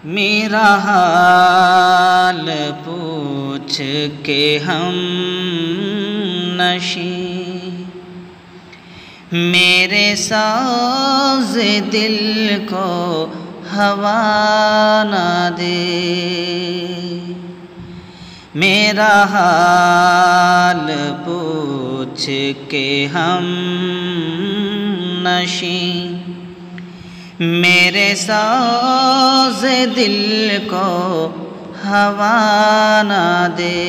मेरा हाल पूछ के हम नशी, मेरे साज़ दिल को हवा ना दे। मेरा हाल पूछ के हम नशी, मेरे साज़ दिल को हवा ना दे।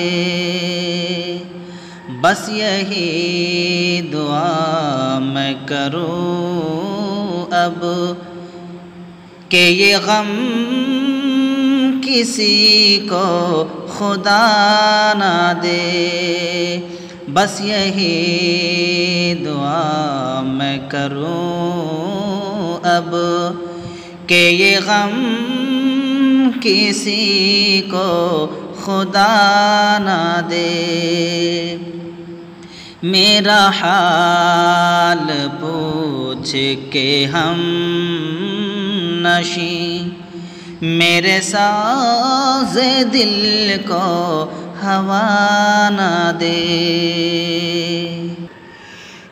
बस यही दुआ मैं करूं अब कि ये गम किसी को खुदा ना दे। बस यही दुआ मैं करूं अब कि ये गम किसी को खुदा ना दे। मेरा हाल पूछ के हम नशी, मेरे साज़ दिल को हवा ना दे।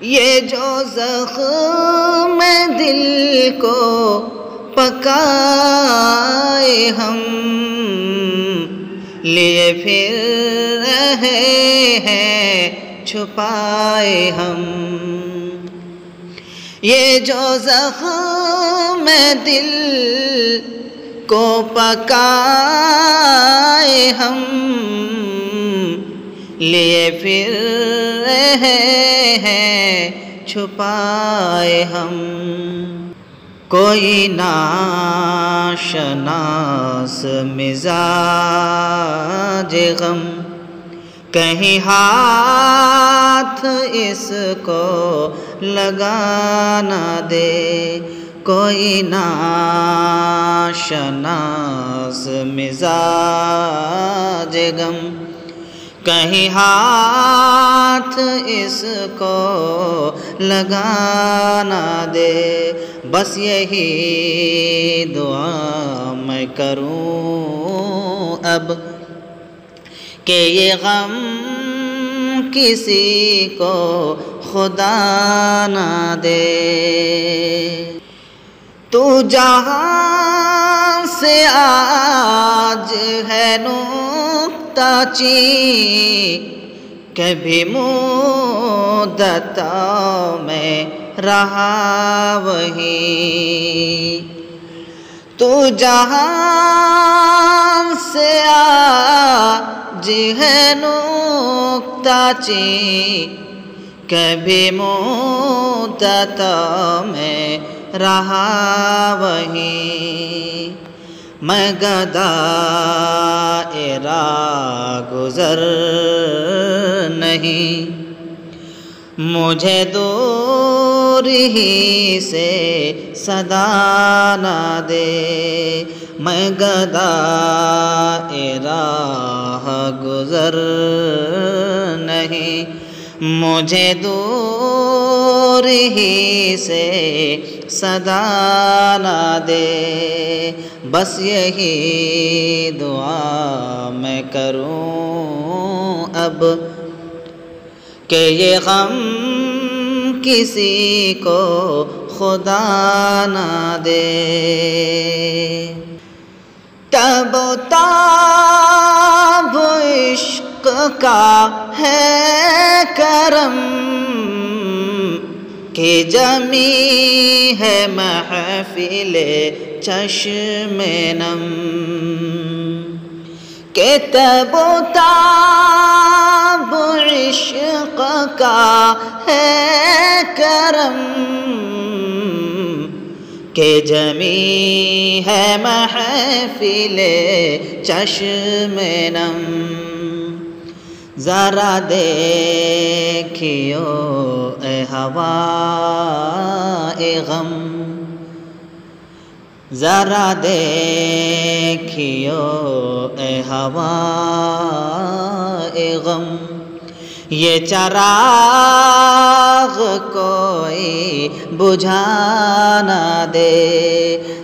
ये जो ज़ख्म दिल को पकाए हम, लिए फिर रहे हैं छुपाए हम। ये जो ज़ख्म दिल को पकाए हम, लिए फिर रहे हैं छुपाए हम। कोई नाशनास मिजाज गम कहीं हाथ इसको लगा ना दे। कोई नाशनास मिजाज गम कहीं हाथ इसको लगा ना दे। बस यही दुआ मैं करूं अब कि ये गम किसी को खुदा ना दे। तू जहाँ से आज है नुक्ताची, कभी मुद्दतों में रहा वहीं। तू जहाँ से आज है नुक्ताची, कभी मुद्दतों में रहा वहीं। मैं गदाए राहगुज़र नहीं, मुझे दूर ही से सदा ना दे। मैं गदाए राहगुज़र नहीं, मुझे दूर ही से सदा ना दे। बस यही दुआ मैं करूं अब कि ये गम किसी को खुदा ना दे। तब ताब इश्क का है करम कि जमी है महफिले चश्मे नम। के तब ताब इश्क का है करम के जमी है महफिले चश्मे नम। ज़रा देखियो ए हवा ए गम, ज़रा देखियो ए हवा ए गम। ये चराग कोई बुझा ना दे।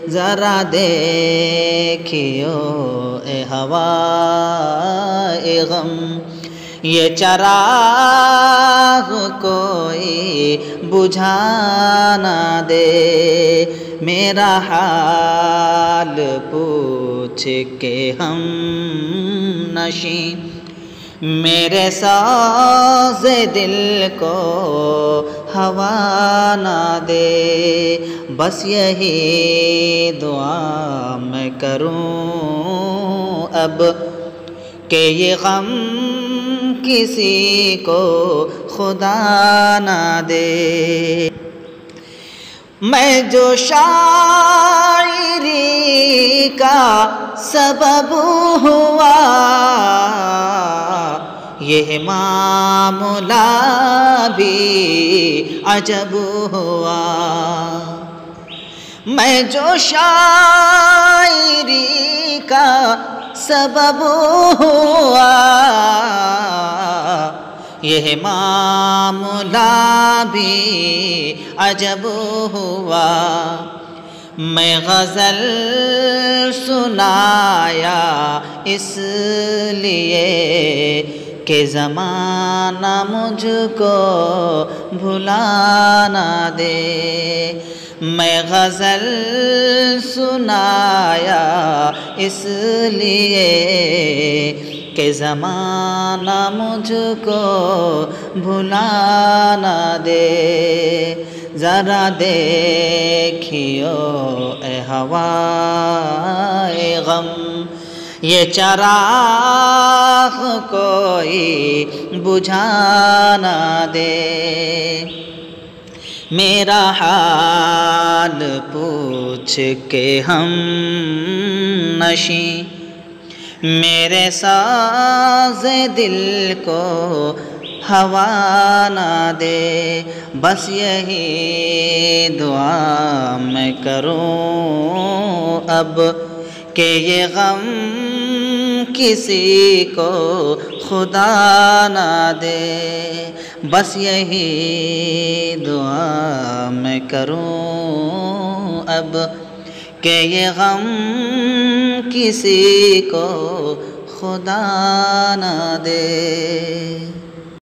ज़रा देखियो ए हवा ए गम, ये चराग कोई बुझा ना दे। मेरा हाल पूछ के हम नशी, मेरे साज़े दिल को हवा ना दे। बस यही दुआ मैं करूं अब कि ये गम किसी को खुदा ना दे। मैं जो शायरी का सबब हुआ, यह मामला भी अजब हुआ। मैं जो शायरी का सबब हुआ, यह मामला भी अजब हुआ। मैं गज़ल सुनाया इसलिए कि ज़माना मुझको भुला ना दे। मैं गज़ल सुनाया इसलिए कि ज़माना मुझको भुला ना दे। ज़रा देखियो ए हवा ए गम, ये चराग कोई बुझा ना दे। मेरा हाल पूछ के हम नशी, मेरे साज़े दिल को हवा ना दे। बस यही दुआ मैं करूं अब कि ये गम किसी को खुदा ना दे। बस यही दुआ मैं करूं अब कि ये गम किसी को खुदा ना दे।